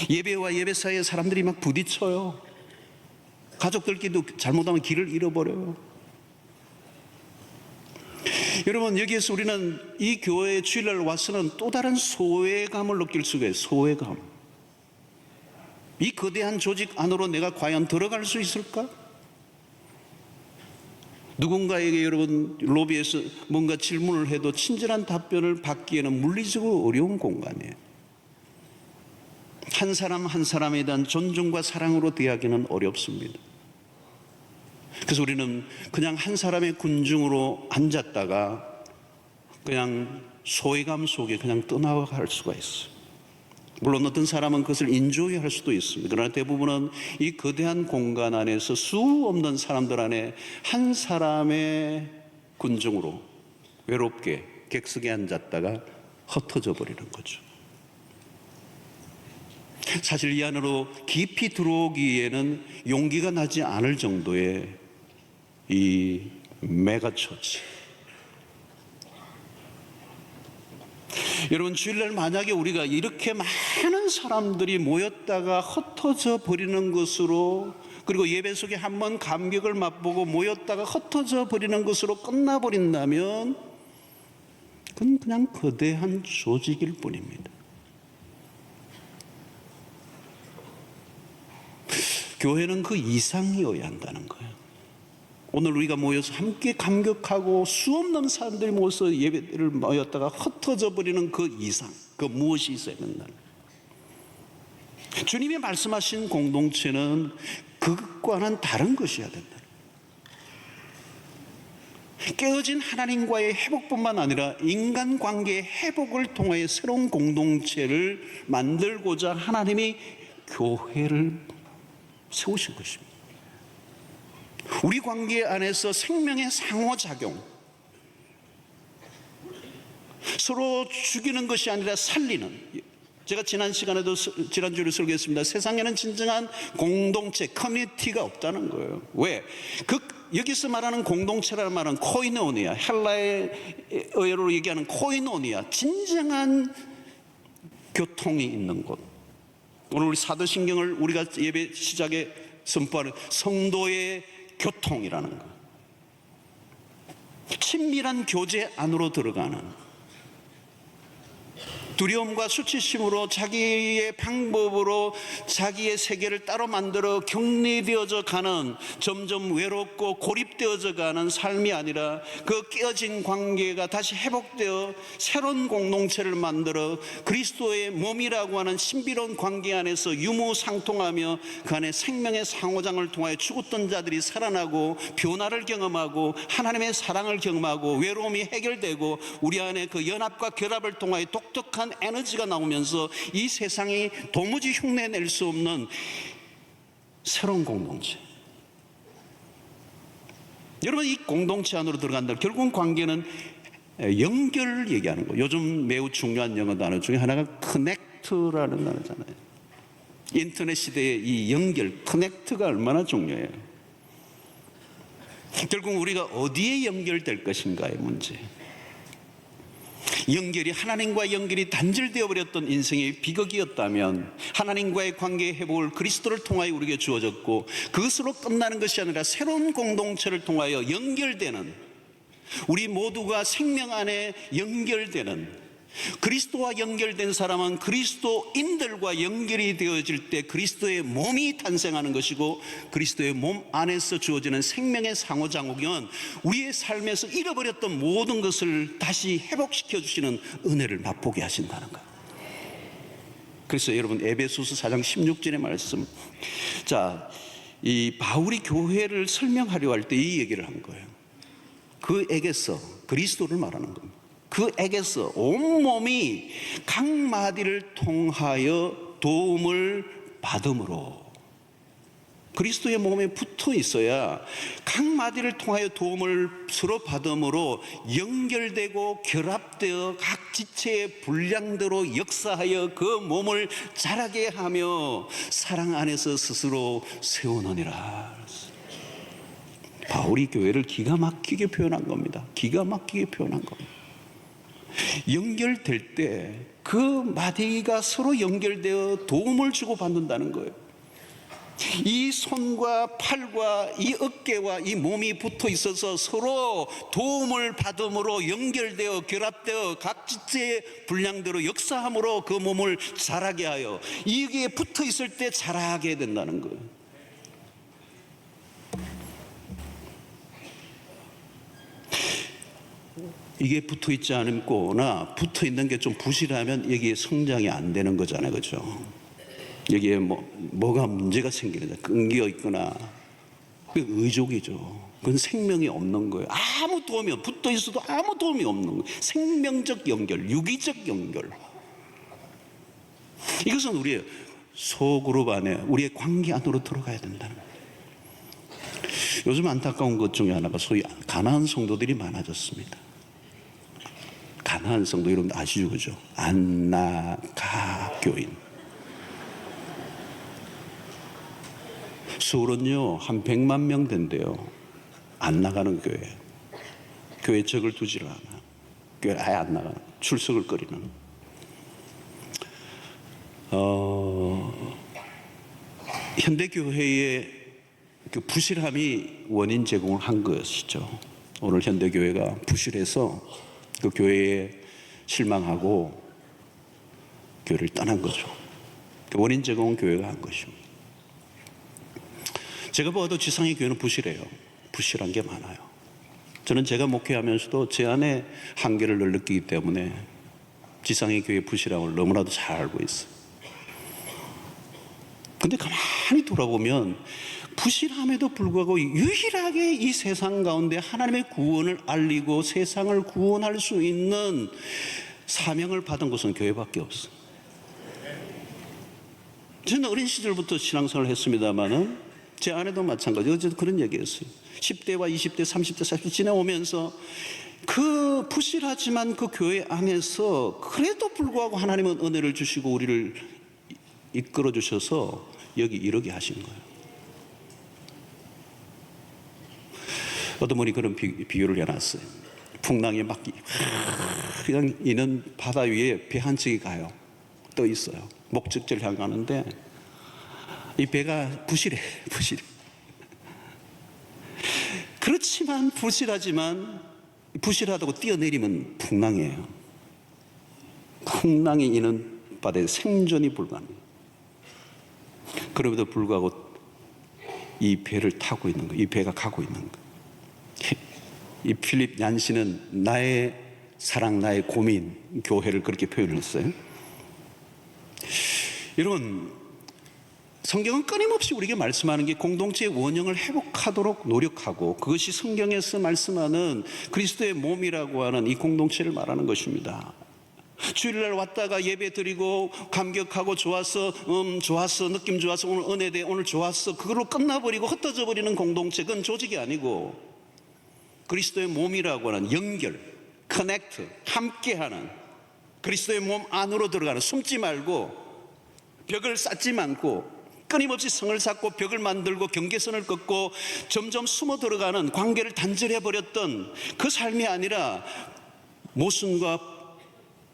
예배와 예배 사이에 사람들이 막 부딪혀요. 가족들끼리도 잘못하면 길을 잃어버려요. 여러분, 여기에서 우리는 이 교회에 주일날 와서는 또 다른 소외감을 느낄 수가 있어요. 소외감. 이 거대한 조직 안으로 내가 과연 들어갈 수 있을까? 누군가에게 여러분 로비에서 뭔가 질문을 해도 친절한 답변을 받기에는 물리적으로 어려운 공간이에요. 한 사람 한 사람에 대한 존중과 사랑으로 대하기는 어렵습니다. 그래서 우리는 그냥 한 사람의 군중으로 앉았다가 그냥 소외감 속에 그냥 떠나갈 수가 있어요. 물론 어떤 사람은 그것을 인조할 수도 있습니다. 그러나 대부분은 이 거대한 공간 안에서 수 없는 사람들 안에 한 사람의 군중으로 외롭게 객석에 앉았다가 흩어져 버리는 거죠. 사실 이 안으로 깊이 들어오기에는 용기가 나지 않을 정도의 이 메가처치, 여러분, 주일날 만약에 우리가 이렇게 많은 사람들이 모였다가 흩어져 버리는 것으로, 그리고 예배 속에 한번 감격을 맛보고 모였다가 흩어져 버리는 것으로 끝나버린다면 그건 그냥 거대한 조직일 뿐입니다. 교회는 그 이상이어야 한다는 거예요. 오늘 우리가 모여서 함께 감격하고 수없는 사람들이 모여서 예배를 모였다가 흩어져 버리는 그 이상, 그 무엇이 있어야 된다는 거예요. 주님이 말씀하신 공동체는 그것과는 다른 것이어야 된다. 깨어진 하나님과의 회복뿐만 아니라 인간관계의 회복을 통해 새로운 공동체를 만들고자 하나님이 교회를 세우신 것입니다. 우리 관계 안에서 생명의 상호작용, 서로 죽이는 것이 아니라 살리는, 제가 지난주에 설교했습니다. 세상에는 진정한 공동체, 커뮤니티가 없다는 거예요. 왜? 여기서 말하는 공동체라는 말은 코이노니아, 헬라어로 얘기하는 코이노니아, 진정한 교통이 있는 곳. 오늘 우리 사도신경을 우리가 예배 시작에 선포하는 성도의 교통이라는 것, 친밀한 교제 안으로 들어가는, 두려움과 수치심으로 자기의 방법으로 자기의 세계를 따로 만들어 격리되어져 가는, 점점 외롭고 고립되어져 가는 삶이 아니라 그 깨어진 관계가 다시 회복되어 새로운 공동체를 만들어 그리스도의 몸이라고 하는 신비로운 관계 안에서 유무상통하며 그 안에 생명의 상호장을 통하여 죽었던 자들이 살아나고 변화를 경험하고 하나님의 사랑을 경험하고 외로움이 해결되고 우리 안에 그 연합과 결합을 통하여 독특한 에너지가 나오면서 이 세상이 도무지 흉내낼 수 없는 새로운 공동체. 여러분, 이 공동체 안으로 들어간다. 결국은 관계는 연결을 얘기하는 거예요. 요즘 매우 중요한 영어 단어 중에 하나가 커넥트라는 단어잖아요. 인터넷 시대의 이 연결, 커넥트가 얼마나 중요해요. 결국 우리가 어디에 연결될 것인가의 문제. 연결이, 하나님과 연결이 단절되어 버렸던 인생의 비극이었다면 하나님과의 관계의 회복을 그리스도를 통하여 우리에게 주어졌고, 그것으로 끝나는 것이 아니라 새로운 공동체를 통하여 연결되는, 우리 모두가 생명 안에 연결되는, 그리스도와 연결된 사람은 그리스도인들과 연결이 되어질 때 그리스도의 몸이 탄생하는 것이고, 그리스도의 몸 안에서 주어지는 생명의 상호작용은 우리의 삶에서 잃어버렸던 모든 것을 다시 회복시켜 주시는 은혜를 맛보게 하신다는 거예요. 그래서 여러분, 에베소서 4장 16절의 말씀, 자, 이 바울이 교회를 설명하려 할 때 이 얘기를 한 거예요. 그에게서, 그리스도를 말하는 겁니다. 그에게서 온몸이 각 마디를 통하여 도움을 받음으로, 그리스도의 몸에 붙어 있어야 각 마디를 통하여 도움을 서로 받음으로 연결되고 결합되어 각 지체의 분량대로 역사하여 그 몸을 자라게 하며 사랑 안에서 스스로 세우느니라. 바울이 교회를 기가 막히게 표현한 겁니다. 기가 막히게 표현한 겁니다. 연결될 때 그 마디가 서로 연결되어 도움을 주고 받는다는 거예요. 이 손과 팔과 이 어깨와 이 몸이 붙어 있어서 서로 도움을 받음으로 연결되어 결합되어 각 지체의 분량대로 역사함으로 그 몸을 자라게 하여, 이게 붙어 있을 때 자라게 된다는 거예요. 이게 붙어 있지 않거나 붙어 있는 게 좀 부실하면 여기에 성장이 안 되는 거잖아요, 그렇죠? 여기에 뭐가 문제가 생기는, 끊겨 있거나, 그 의족이죠. 그건 생명이 없는 거예요. 아무 도움이 없, 붙어 있어도 아무 도움이 없는 거예요. 생명적 연결, 유기적 연결. 이것은 우리의 소그룹 안에, 우리의 관계 안으로 들어가야 된다는 거예요. 요즘 안타까운 것 중에 하나가 소위 가난한 성도들이 많아졌습니다. 가난한 성도, 여러분 아시죠, 그죠? 안나가 교인. 서울은요 한 100만 명 된대요. 안 나가는 교회. 교회 적을 두지를 않아. 교회 아예 안 나가는, 출석을 꺼리는. 현대교회의 그 부실함이 원인 제공을 한 것이죠. 오늘 현대교회가 부실해서 그 교회에 실망하고 교회를 떠난 거죠. 그 원인 제공은 교회가 한 것입니다. 제가 봐도 지상의 교회는 부실해요. 부실한 게 많아요. 저는 제가 목회하면서도 제 안에 한계를 늘 느끼기 때문에 지상의 교회의 부실함을 너무나도 잘 알고 있어요. 근데 가만히 돌아보면 부실함에도 불구하고 유일하게 이 세상 가운데 하나님의 구원을 알리고 세상을 구원할 수 있는 사명을 받은 곳은 교회밖에 없어요. 저는 어린 시절부터 신앙생활을 했습니다마는 제 아내도 마찬가지. 어제도 그런 얘기했어요. 10대와 20대, 30대, 40대 지나오면서 그 부실하지만 그 교회 안에서 그래도 불구하고 하나님은 은혜를 주시고 우리를 이끌어 주셔서 여기 이르게 하신 거예요. 어떤 분이 그런 비유를 해놨어요. 풍랑이 막 그냥 이는 바다 위에 배 한 척이 가요. 떠 있어요. 목적지를 향하는데 이 배가 부실해. 그렇지만 부실하다고 뛰어내리면 풍랑이에요. 풍랑이 이는 바다에 생존이 불가능해요. 그럼에도 불구하고 이 배를 타고 있는 거예요. 이 배가 가고 있는 거예요. 이 필립 얀시는 나의 사랑, 나의 고민, 교회를 그렇게 표현했어요. 여러분, 성경은 끊임없이 우리에게 말씀하는 게 공동체의 원형을 회복하도록 노력하고 그것이 성경에서 말씀하는 그리스도의 몸이라고 하는 이 공동체를 말하는 것입니다. 주일날 왔다가 예배 드리고 감격하고 좋았어, 느낌 좋았어, 오늘 은혜돼, 오늘 좋았어, 그걸로 끝나버리고 흩어져 버리는 공동체, 그건 조직이 아니고 그리스도의 몸이라고 하는 연결, 커넥트, 함께하는 그리스도의 몸 안으로 들어가는, 숨지 말고 벽을 쌓지 않고 끊임없이 성을 쌓고 벽을 만들고 경계선을 긋고 점점 숨어 들어가는 관계를 단절해버렸던 그 삶이 아니라 모순과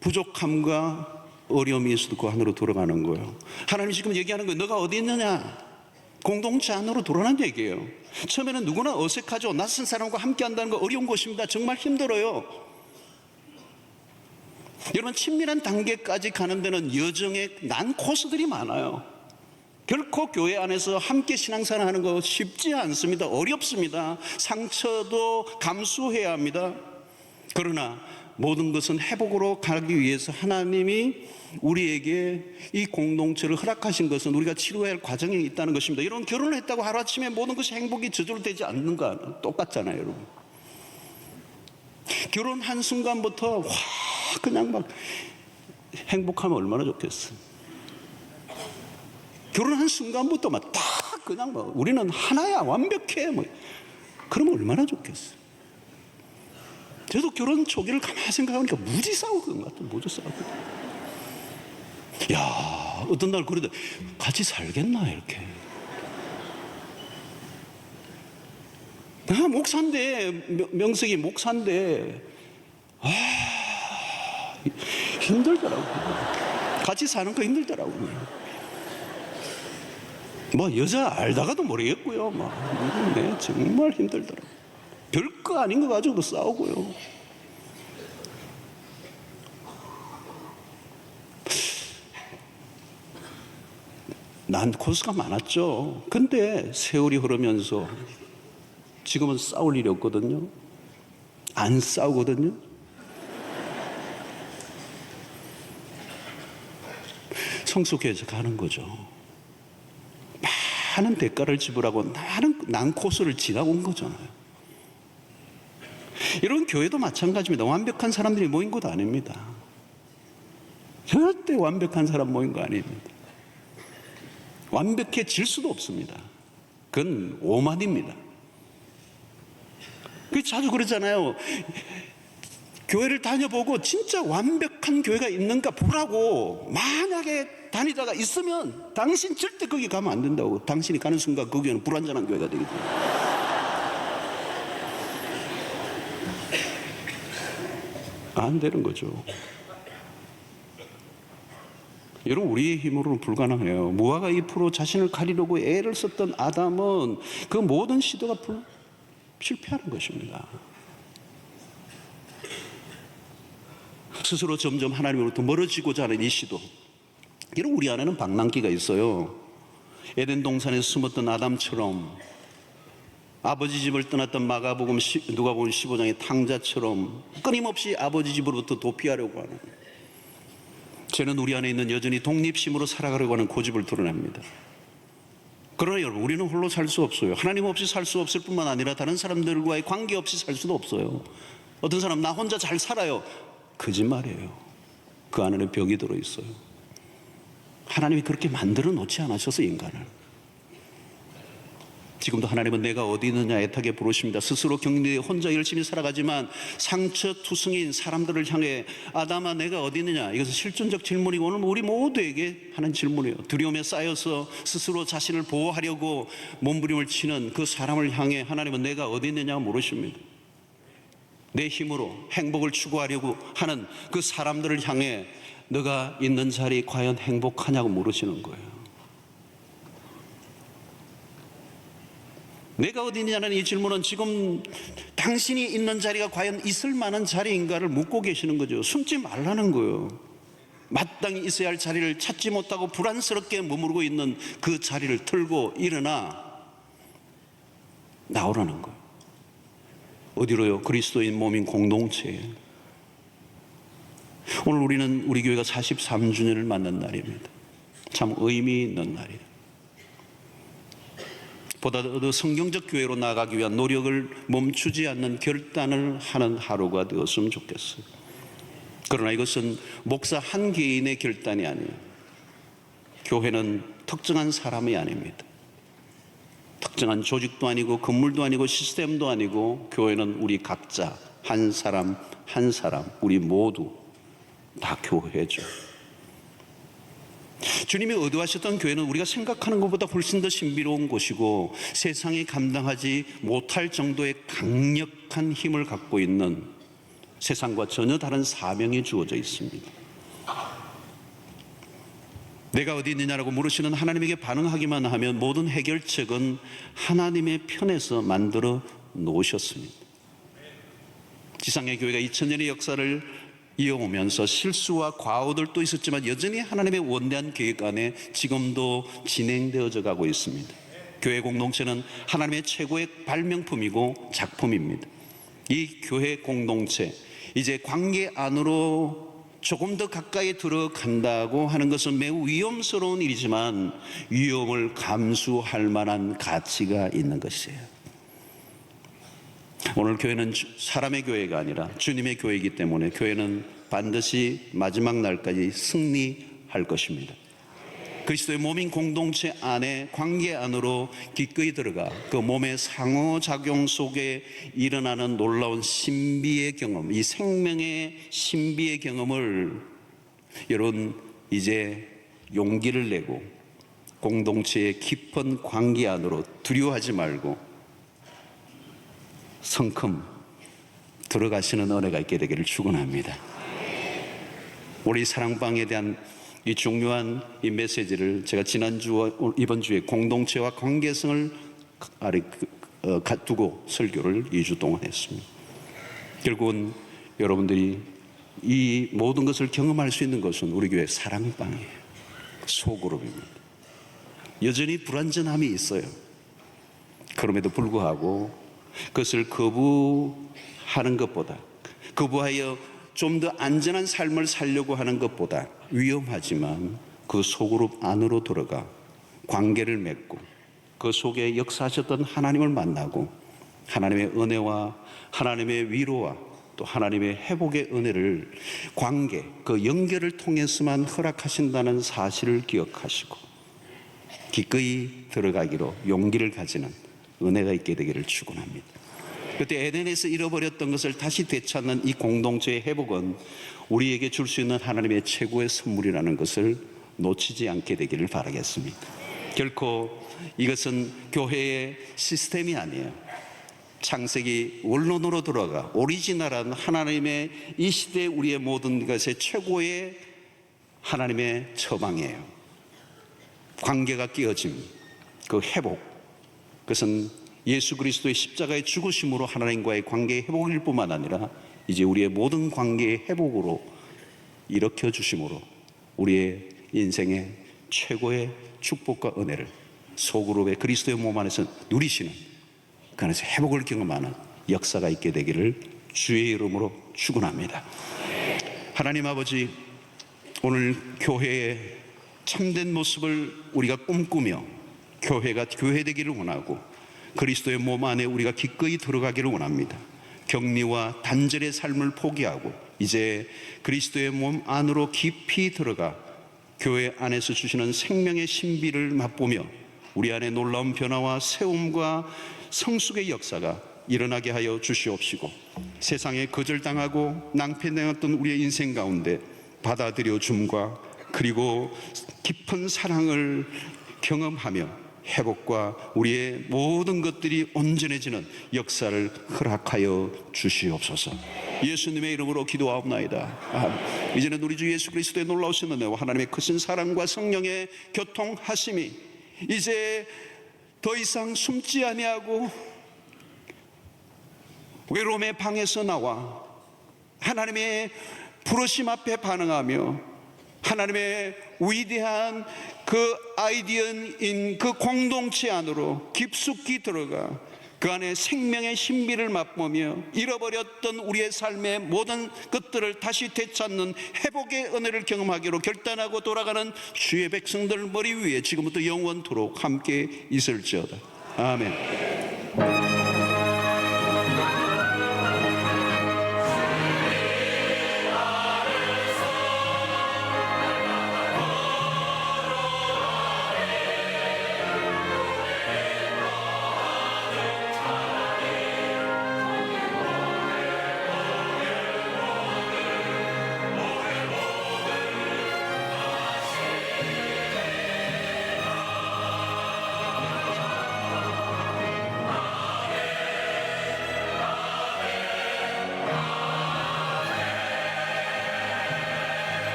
부족함과 어려움이 있어도 그 안으로 돌아가는 거예요. 하나님이 지금 얘기하는 거예요. 너가 어디 있느냐? 공동체 안으로 돌아가는 얘기예요. 처음에는 누구나 어색하죠. 낯선 사람과 함께 한다는 거 어려운 것입니다. 정말 힘들어요. 여러분, 친밀한 단계까지 가는 데는 여정의 난코스들이 많아요. 결코 교회 안에서 함께 신앙생활 하는 거 쉽지 않습니다. 어렵습니다. 상처도 감수해야 합니다. 그러나 모든 것은 회복으로 가기 위해서 하나님이 우리에게 이 공동체를 허락하신 것은 우리가 치료해야 할 과정에 있다는 것입니다. 여러분, 결혼을 했다고 하루아침에 모든 것이 행복이 저절로 되지 않는 거 똑같잖아요. 여러분, 결혼한 순간부터 와 그냥 막 행복하면 얼마나 좋겠어. 결혼한 순간부터 막 다 그냥 막 우리는 하나야, 완벽해, 뭐 그러면 얼마나 좋겠어. 저도 결혼 초기를 가만히 생각하니까 무지 싸우는 것 같아. 무지 싸우고. 야, 어떤 날 그러다 같이 살겠나 이렇게. 나 목사인데, 명석이 목사인데 힘들더라고. 같이 사는 거 힘들더라고. 뭐 여자 알다가도 모르겠고요. 네, 정말 힘들더라고. 별거 아닌 거 가지고도 싸우고요. 난 코스가 많았죠. 근데 세월이 흐르면서 지금은 싸울 일이 없거든요. 안 싸우거든요. 성숙해져 가는 거죠. 많은 대가를 지불하고 많은 난코스를 지나고 온 거잖아요. 여러분, 교회도 마찬가지입니다. 완벽한 사람들이 모인 곳 아닙니다. 절대 완벽한 사람 모인 거 아닙니다. 완벽해질 수도 없습니다. 그건 오만입니다. 자주 그러잖아요. 교회를 다녀보고 진짜 완벽한 교회가 있는가 보라고. 만약에 다니다가 있으면 당신 절대 거기 가면 안 된다고. 당신이 가는 순간 그 교회는 불완전한 교회가 되거든요. 안 되는 거죠. 여러분, 우리의 힘으로는 불가능해요. 무화과 잎으로 자신을 가리려고 애를 썼던 아담은 그 모든 시도가 실패하는 것입니다. 스스로 점점 하나님으로부터 멀어지고자 하는 이 시도. 여러분, 우리 안에는 방랑기가 있어요. 에덴 동산에 숨었던 아담처럼, 아버지 집을 떠났던 누가복음 15장의 탕자처럼 끊임없이 아버지 집으로부터 도피하려고 하는, 죄는 우리 안에 있는 여전히 독립심으로 살아가려고 하는 고집을 드러냅니다. 그러나 여러분, 우리는 홀로 살 수 없어요. 하나님 없이 살 수 없을 뿐만 아니라 다른 사람들과의 관계 없이 살 수도 없어요. 어떤 사람 나 혼자 잘 살아요. 거짓말이에요. 그 안에는 벽이 들어있어요. 하나님이 그렇게 만들어 놓지 않으셔서 인간을. 지금도 하나님은 내가 어디 있느냐 애타게 부르십니다. 스스로 격리돼 혼자 열심히 살아가지만 상처투성인 사람들을 향해 아담아 내가 어디 있느냐, 이것은 실존적 질문이고 오늘 우리 모두에게 하는 질문이에요. 두려움에 쌓여서 스스로 자신을 보호하려고 몸부림을 치는 그 사람을 향해 하나님은 내가 어디 있느냐 물으십니다. 내 힘으로 행복을 추구하려고 하는 그 사람들을 향해 너가 있는 자리 과연 행복하냐고 물으시는 거예요. 내가 어디 있느냐는 이 질문은 지금 당신이 있는 자리가 과연 있을 만한 자리인가를 묻고 계시는 거죠. 숨지 말라는 거예요. 마땅히 있어야 할 자리를 찾지 못하고 불안스럽게 머무르고 있는 그 자리를 털고 일어나 나오라는 거예요. 어디로요? 그리스도인 몸인 공동체에. 오늘 우리는 우리 교회가 43주년을 맞는 날입니다. 참 의미 있는 날이에요. 보다 더 성경적 교회로 나아가기 위한 노력을 멈추지 않는 결단을 하는 하루가 되었으면 좋겠어요. 그러나 이것은 목사 한 개인의 결단이 아니에요. 교회는 특정한 사람이 아닙니다. 특정한 조직도 아니고 건물도 아니고 시스템도 아니고 교회는 우리 각자 한 사람 한 사람 우리 모두 다 교회죠. 주님이 의도하셨던 교회는 우리가 생각하는 것보다 훨씬 더 신비로운 곳이고 세상이 감당하지 못할 정도의 강력한 힘을 갖고 있는 세상과 전혀 다른 사명이 주어져 있습니다. 내가 어디 있느냐라고 물으시는 하나님에게 반응하기만 하면 모든 해결책은 하나님의 편에서 만들어 놓으셨습니다. 지상의 교회가 2000년의 역사를 이어오면서 실수와 과오들도 있었지만 여전히 하나님의 원대한 계획 안에 지금도 진행되어져 가고 있습니다. 교회 공동체는 하나님의 최고의 발명품이고 작품입니다. 이 교회 공동체, 이제 관계 안으로 조금 더 가까이 들어간다고 하는 것은 매우 위험스러운 일이지만 위험을 감수할 만한 가치가 있는 것이에요. 오늘 교회는 사람의 교회가 아니라 주님의 교회이기 때문에 교회는 반드시 마지막 날까지 승리할 것입니다. 그리스도의 몸인 공동체 안에 관계 안으로 기꺼이 들어가 그 몸의 상호작용 속에 일어나는 놀라운 신비의 경험, 이 생명의 신비의 경험을 여러분 이제 용기를 내고 공동체의 깊은 관계 안으로 두려워하지 말고 성큼 들어가시는 은혜가 있게 되기를 축원합니다. 우리 사랑방에 대한 이 중요한 이 메시지를 제가 지난주와 이번 주에 공동체와 관계성을 두고 설교를 2주 동안 했습니다. 결국은 여러분들이 이 모든 것을 경험할 수 있는 것은 우리 교회 사랑방이에요. 소그룹입니다. 여전히 불완전함이 있어요. 그럼에도 불구하고 그것을 거부하는 것보다, 거부하여 좀 더 안전한 삶을 살려고 하는 것보다 위험하지만 그 소그룹 안으로 들어가 관계를 맺고 그 속에 역사하셨던 하나님을 만나고 하나님의 은혜와 하나님의 위로와 또 하나님의 회복의 은혜를 관계, 그 연결을 통해서만 허락하신다는 사실을 기억하시고 기꺼이 들어가기로 용기를 가지는 은혜가 있게 되기를 축원합니다. 그때 에덴에서 잃어버렸던 것을 다시 되찾는 이 공동체의 회복은 우리에게 줄 수 있는 하나님의 최고의 선물이라는 것을 놓치지 않게 되기를 바라겠습니다. 결코 이것은 교회의 시스템이 아니에요. 창세기 원론으로 들어가 오리지널한 하나님의 이 시대에 우리의 모든 것의 최고의 하나님의 처방이에요. 관계가 깨어짐, 그 회복, 그것은 예수 그리스도의 십자가의 죽으심으로 하나님과의 관계의 회복일 뿐만 아니라 이제 우리의 모든 관계의 회복으로 일으켜 주심으로 우리의 인생의 최고의 축복과 은혜를 소그룹의 그리스도의 몸 안에서 누리시는, 그 안에서 회복을 경험하는 역사가 있게 되기를 주의 이름으로 축원합니다. 하나님 아버지, 오늘 교회의 참된 모습을 우리가 꿈꾸며 교회가 교회되기를 원하고 그리스도의 몸 안에 우리가 기꺼이 들어가기를 원합니다. 격리와 단절의 삶을 포기하고 이제 그리스도의 몸 안으로 깊이 들어가 교회 안에서 주시는 생명의 신비를 맛보며 우리 안에 놀라운 변화와 세움과 성숙의 역사가 일어나게 하여 주시옵시고, 세상에 거절당하고 낭패당했던 우리의 인생 가운데 받아들여 줌과 그리고 깊은 사랑을 경험하며 회복과 우리의 모든 것들이 온전해지는 역사를 허락하여 주시옵소서. 예수님의 이름으로 기도하옵나이다. 이제는 우리 주 예수 그리스도의 놀라우신 은혜와 하나님의 크신 사랑과 성령의 교통하심이 이제 더 이상 숨지 아니하고 외로움의 방에서 나와 하나님의 부르심 앞에 반응하며 하나님의 위대한 그 아이디어인 그 공동체 안으로 깊숙이 들어가 그 안에 생명의 신비를 맛보며 잃어버렸던 우리의 삶의 모든 것들을 다시 되찾는 회복의 은혜를 경험하기로 결단하고 돌아가는 주의 백성들 머리 위에 지금부터 영원토록 함께 있을지어다. 아멘.